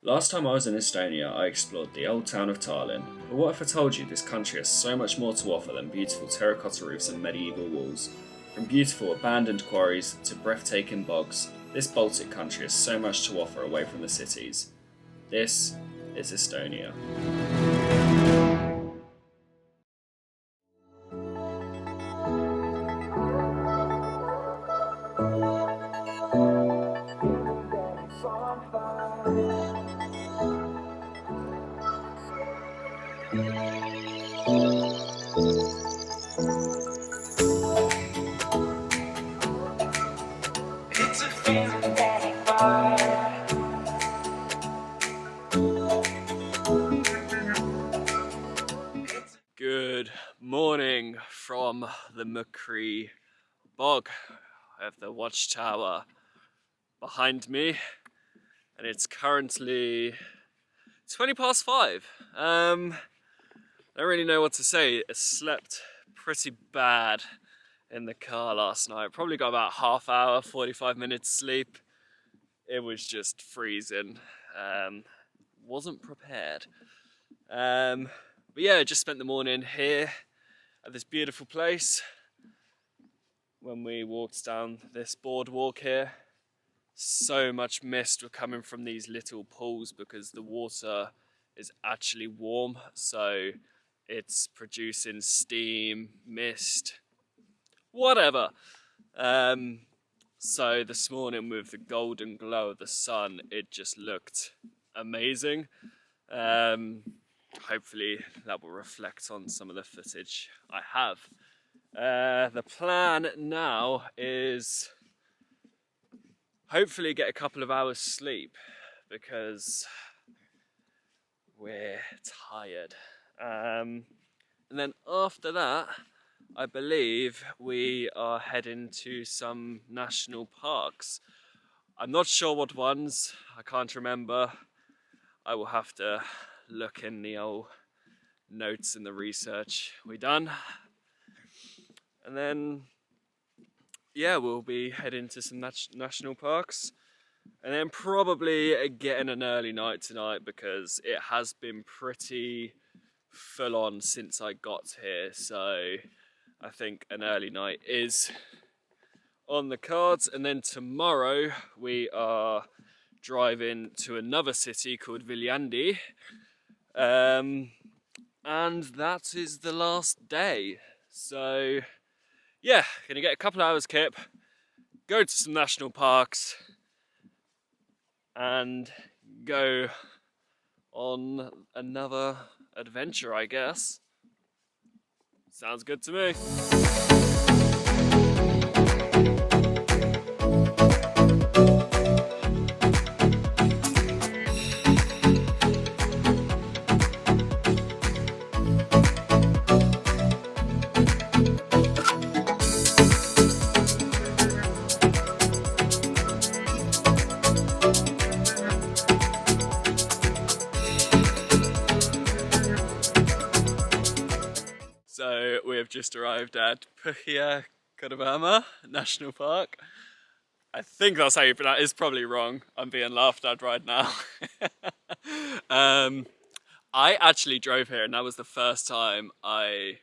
Last time I was in Estonia, I explored the old town of Tallinn, but what if I told you this country has so much more to offer than beautiful terracotta roofs and medieval walls? From beautiful abandoned quarries to breathtaking bogs, this Baltic country has so much to offer away from the cities. This is Estonia. Good morning from the Macree bog. I have the watchtower behind me and it's currently 20 past 5. I don't really know what to say. I slept pretty bad in the car last night. Probably got about half hour, 45 minutes sleep. It was just freezing. Wasn't prepared. But yeah, I just spent the morning here at this beautiful place. When we walked down this boardwalk here, so much mist were coming from these little pools because the water is actually warm, so it's producing steam, mist, whatever. So this morning with the golden glow of the sun, it just looked amazing. Hopefully that will reflect on some of the footage I have. The plan now is hopefully get a couple of hours sleep because we're tired. And then after that, I believe we are heading to some national parks. I'm not sure what ones, I can't remember. I will have to look in the old notes and the research we done. And then, yeah, we'll be heading to some national parks. And then probably getting an early night tonight because it has been pretty full on since I got here. So I think an early night is on the cards. And then tomorrow we are driving to another city called Viljandi. And that is the last day. So yeah, gonna get a couple of hours kip, go to some national parks and go on another adventure, I guess. Sounds good to me. So we have just arrived at Põhja-Kodamõe National Park. I think that's how you pronounce it. It's probably wrong. I'm being laughed at right now. I actually drove here and that was the first time I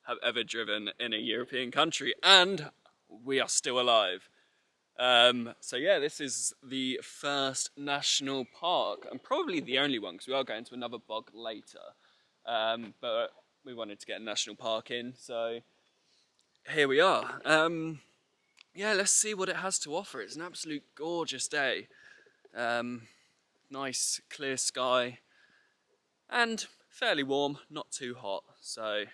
have ever driven in a European country and we are still alive. So yeah, this is the first national park and probably the only one because we are going to another bog later. But we wanted to get a national park in, so here we are. Yeah, let's see what it has to offer. It's an absolute gorgeous day. Nice clear sky and fairly warm, not too hot. So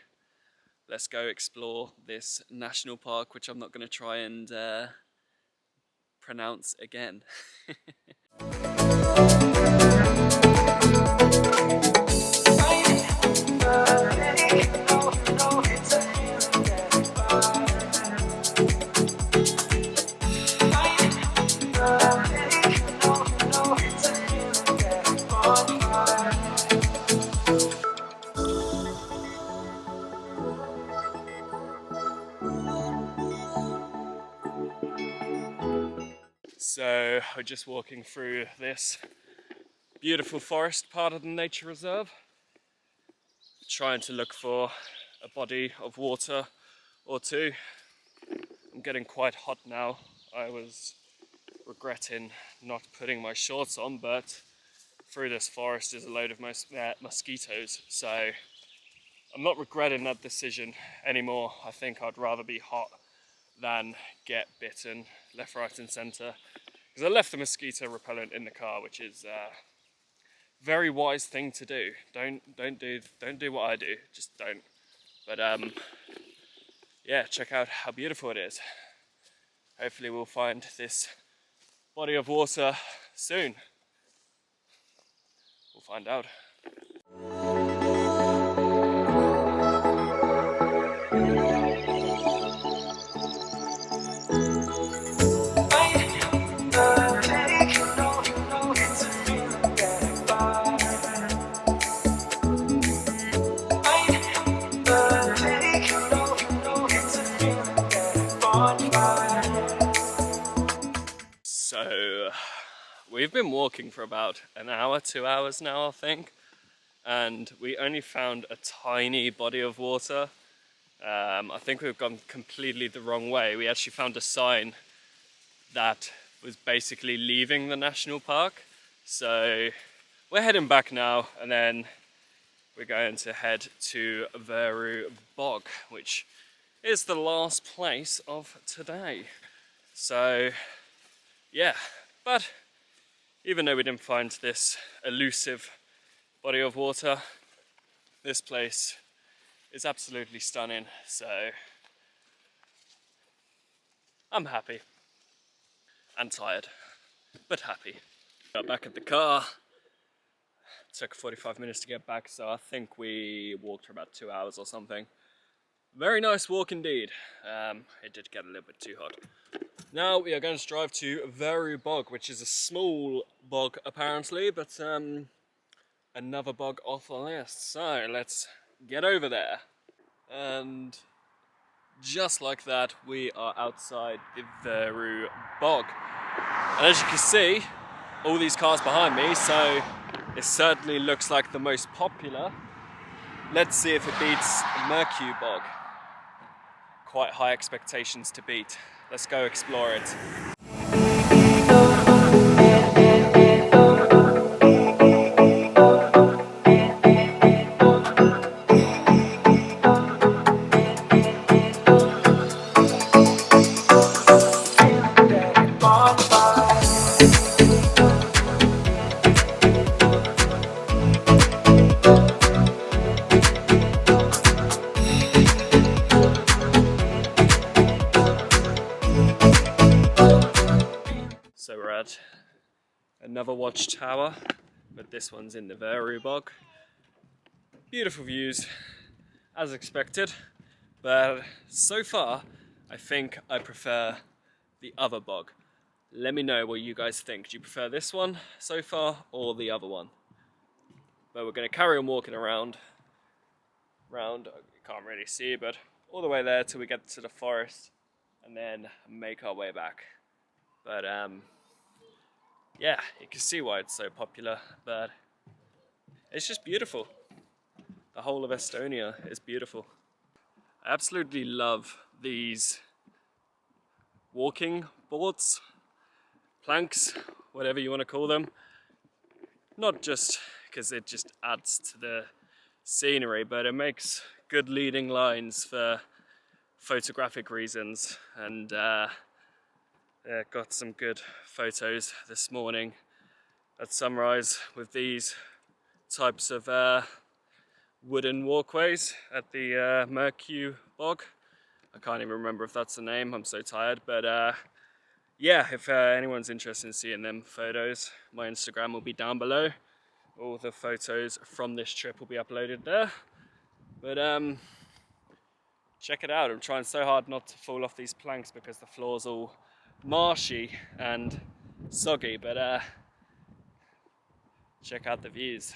let's go explore this national park, which I'm not going to try and pronounce again. So we're just walking through this beautiful forest part of the nature reserve. Trying to look for a body of water or two. I'm getting quite hot now. I was regretting not putting my shorts on, but through this forest is a load of mosquitoes, so I'm not regretting that decision anymore. I think I'd rather be hot than get bitten left, right and centre, because I left the mosquito repellent in the car, which is a very wise thing to do. Don't do what I do, just don't. But yeah, check out how beautiful it is. Hopefully we'll find this body of water soon. We'll find out. So we've been walking for about an hour, 2 hours now, I think, and we only found a tiny body of water. I think we've gone completely the wrong way. We actually found a sign that was basically leaving the national park. So we're heading back now, and then we're going to head to Veru Bog, which is the last place of today. So yeah, but even though we didn't find this elusive body of water, this place is absolutely stunning, so I'm happy and tired, but happy. Got back at the car. It took 45 minutes to get back, so I think we walked for about 2 hours or something. Very nice walk indeed. It did get a little bit too hot. Now we are going to drive to Veru Bog, which is a small bog apparently, but another bog off the list. So let's get over there. And just like that, we are outside the Veru Bog. And as you can see, all these cars behind me, so it certainly looks like the most popular. Let's see if it beats Mercu Bog. Quite high expectations to beat. Let's go explore it. So we're at another watchtower, but this one's in the Veru Bog. Beautiful views, as expected, but so far I think I prefer the other bog. Let me know what you guys think. Do you prefer this one so far or the other one? But we're going to carry on walking around. You can't really see, but all the way there till we get to the forest and then make our way back. But yeah, you can see why it's so popular, but it's just beautiful. The whole of Estonia is beautiful. I absolutely love these walking boards, planks, whatever you want to call them. Not just because it just adds to the scenery, but it makes good leading lines for photographic reasons, and got some good photos this morning at sunrise with these types of wooden walkways at the Mercu Bog. I can't even remember if that's the name, I'm so tired, but yeah, if anyone's interested in seeing them photos, my Instagram will be down below. All the photos from this trip will be uploaded there. But check it out. I'm trying so hard not to fall off these planks because the floor's all marshy and soggy, but check out the views.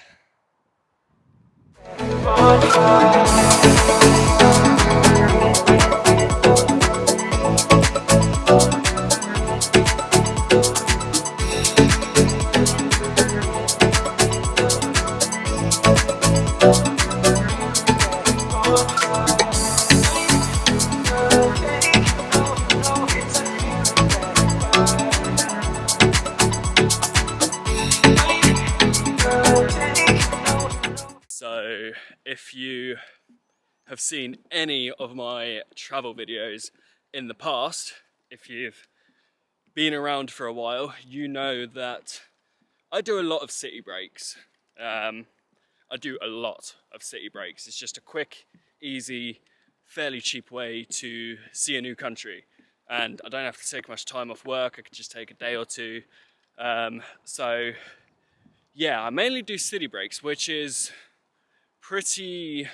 So if you have seen any of my travel videos in the past, if you've been around for a while, you know that I do a lot of city breaks. I do a lot of city breaks. It's just a quick, easy, fairly cheap way to see a new country. And I don't have to take much time off work. I could just take a day or two. So yeah, I mainly do city breaks, which is pretty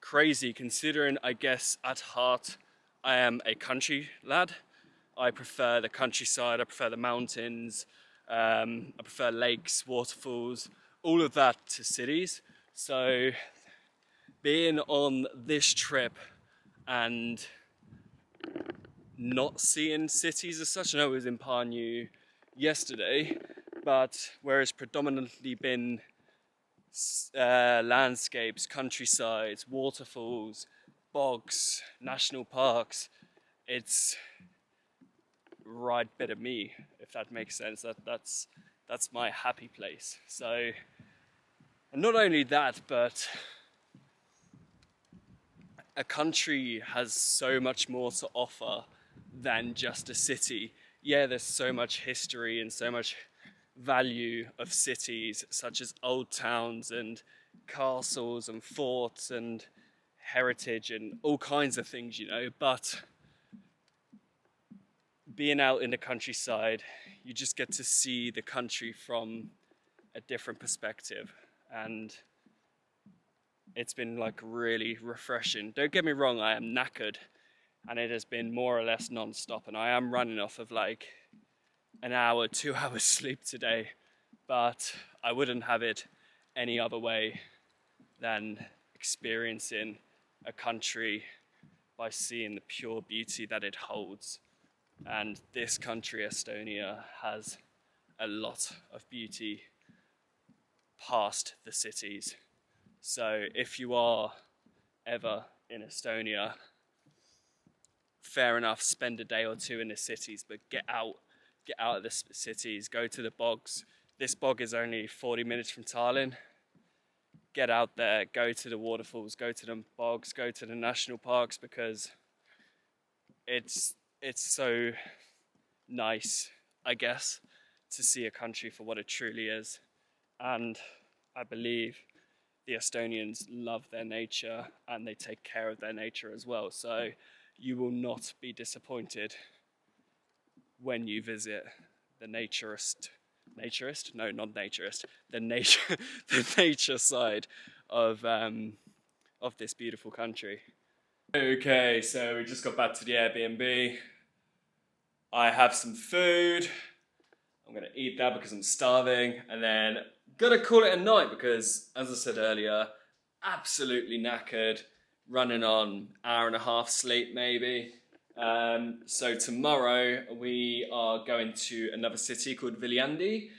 crazy considering, I guess, at heart, I am a country lad. I prefer the countryside, I prefer the mountains, I prefer lakes, waterfalls, all of that to cities. So being on this trip and not seeing cities as such, I know it was in Parnu yesterday, but where it's predominantly been landscapes, countrysides, waterfalls, bogs, national parks, it's right bit of me, if that makes sense. That's my happy place. So, and not only that, but a country has so much more to offer than just a city. Yeah, there's so much history and so much value of cities, such as old towns and castles and forts and heritage and all kinds of things, you know, but being out in the countryside, you just get to see the country from a different perspective, and it's been like really refreshing. Don't get me wrong, I am knackered and it has been more or less non-stop, and I am running off of like an hour, 2 hours sleep today, but I wouldn't have it any other way than experiencing a country by seeing the pure beauty that it holds. And this country, Estonia, has a lot of beauty past the cities. So if you are ever in Estonia, fair enough, spend a day or two in the cities, but get out of the cities, go to the bogs. This bog is only 40 minutes from Tallinn. Get out there, go to the waterfalls, go to the bogs, go to the national parks, because it's so nice, I guess, to see a country for what it truly is. And I believe the Estonians love their nature and they take care of their nature as well. So you will not be disappointed when you visit the the nature side of this beautiful country. Okay, so we just got back to the Airbnb. I have some food. I'm gonna eat that because I'm starving, and then gonna call it a night because, as I said earlier, absolutely knackered, running on hour and a half sleep maybe. So tomorrow we are going to another city called Viljandi,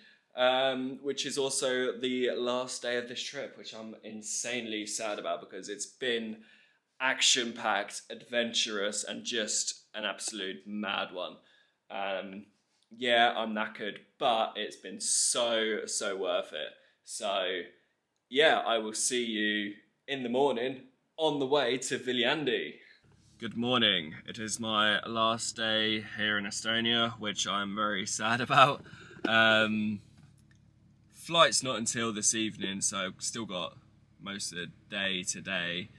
which is also the last day of this trip, which I'm insanely sad about because it's been action-packed, adventurous, and just an absolute mad one. Yeah, I'm knackered, but it's been so worth it. So yeah, I will see you in the morning on the way to Viljandi. Good morning. It is my last day here in Estonia, which I'm very sad about. Flight's not until this evening, so I've still got most of the day today.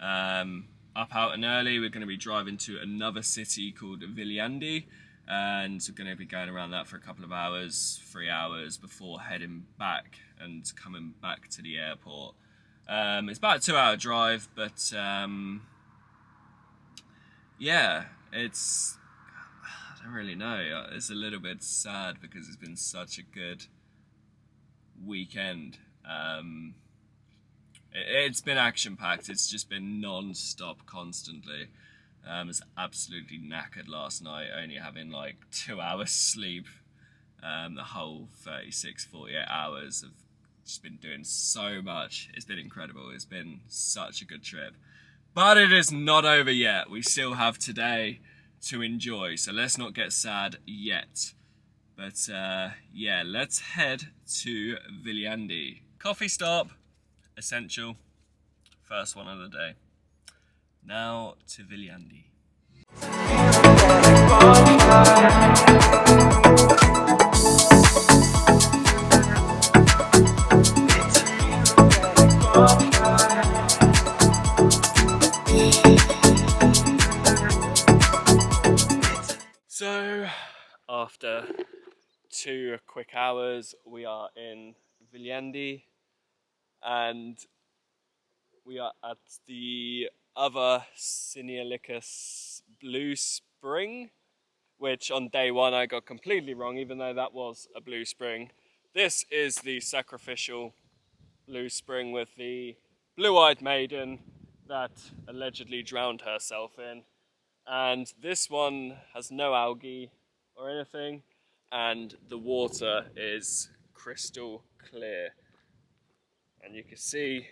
Up out and early, we're going to be driving to another city called Viljandi, and we're going to be going around that for a couple of hours, 3 hours before heading back and coming back to the airport. It's about a 2-hour drive, but yeah, I don't really know. It's a little bit sad because it's been such a good weekend. It's been action-packed. It's just been non-stop constantly. I was absolutely knackered last night, only having like 2 hours sleep. The whole 48 hours of just been doing so much. It's been incredible. It's been such a good trip. But it is not over yet. We still have today to enjoy. So let's not get sad yet. But yeah, let's head to Viljandi. Coffee stop. essential. First one of the day. Now to Viljandi. So, after 2 quick hours, we are in Viljandi, and we are at the other Sinialicus Blue Spring, which on day 1 I got completely wrong, even though that was a blue spring. This is the sacrificial blue spring with the blue-eyed maiden that allegedly drowned herself in. And this one has no algae or anything, and the water is crystal clear. And you can see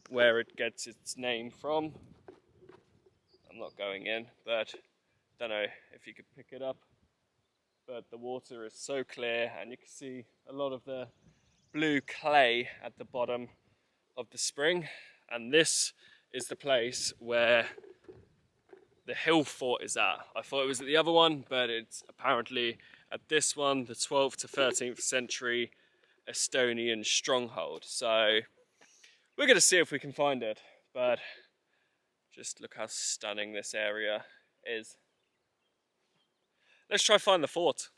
where it gets its name from. I'm not going in, but don't know if you could pick it up. But the water is so clear, and you can see a lot of the blue clay at the bottom of the spring. And this is the place where the hill fort is at. I thought it was at the other one, but it's apparently at this one, the 12th to 13th century Estonian stronghold. So we're going to see if we can find it, but just look how stunning this area is. Let's try find the fort.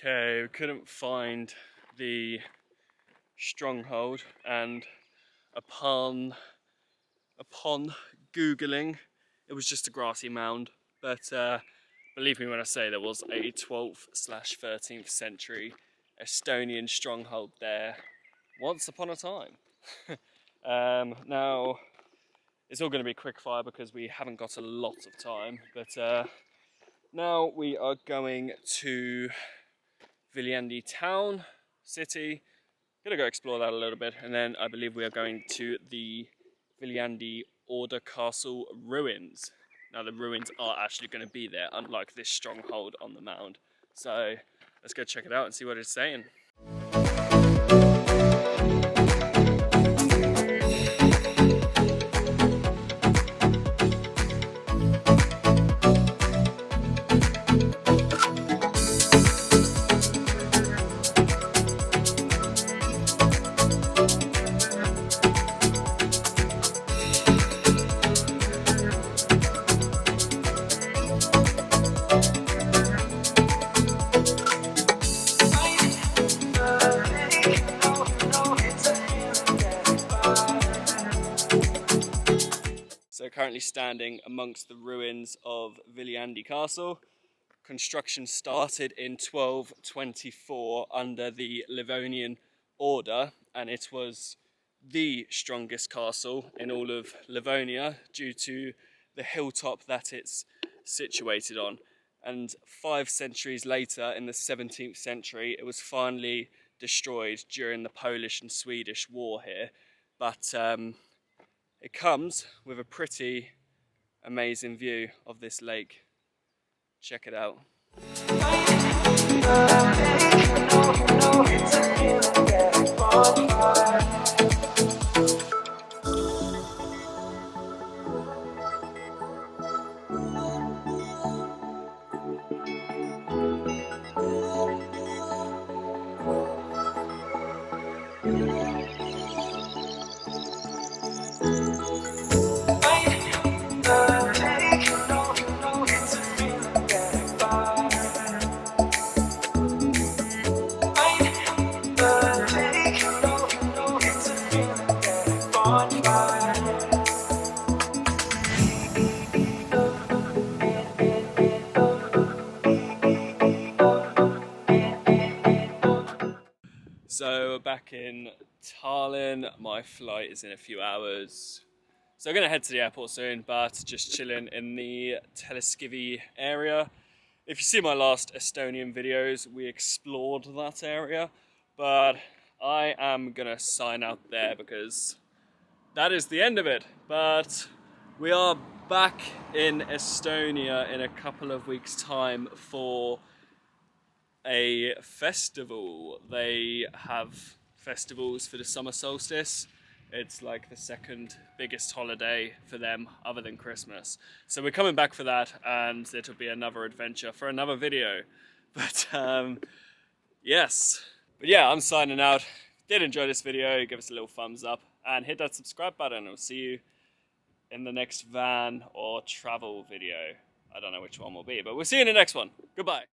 Okay, we couldn't find the stronghold, and upon Googling, it was just a grassy mound. But believe me when I say there was a 12th/13th century Estonian stronghold there once upon a time. Now, it's all going to be quick fire because we haven't got a lot of time, but now we are going to Viljandi town, city. Gonna go explore that a little bit, and then I believe we are going to the Viljandi Order Castle ruins. Now the ruins are actually going to be there, unlike this stronghold on the mound. So let's go check it out and see what it's saying. So currently standing amongst the ruins of Viljandi Castle. Construction started in 1224 under the Livonian Order, and it was the strongest castle in all of Livonia due to the hilltop that it's situated on. And 5 centuries later, in the 17th century, it was finally destroyed during the Polish and Swedish war here. But it comes with a pretty amazing view of this lake. Check it out. So back in Tallinn, my flight is in a few hours. So I'm going to head to the airport soon, but just chilling in the Teleskivi area. If you see my last Estonian videos, we explored that area, but I am gonna sign out there because that is the end of it. But we are back in Estonia in a couple of weeks' time for a festival. They have festivals for the summer solstice. It's like the second biggest holiday for them other than Christmas. So we're coming back for that, and it'll be another adventure for another video. But yes. But yeah, I'm signing out. Did enjoy this video, give us a little thumbs up and hit that subscribe button. I'll see you in the next van or travel video. I don't know which one will be, but we'll see you in the next one. Goodbye.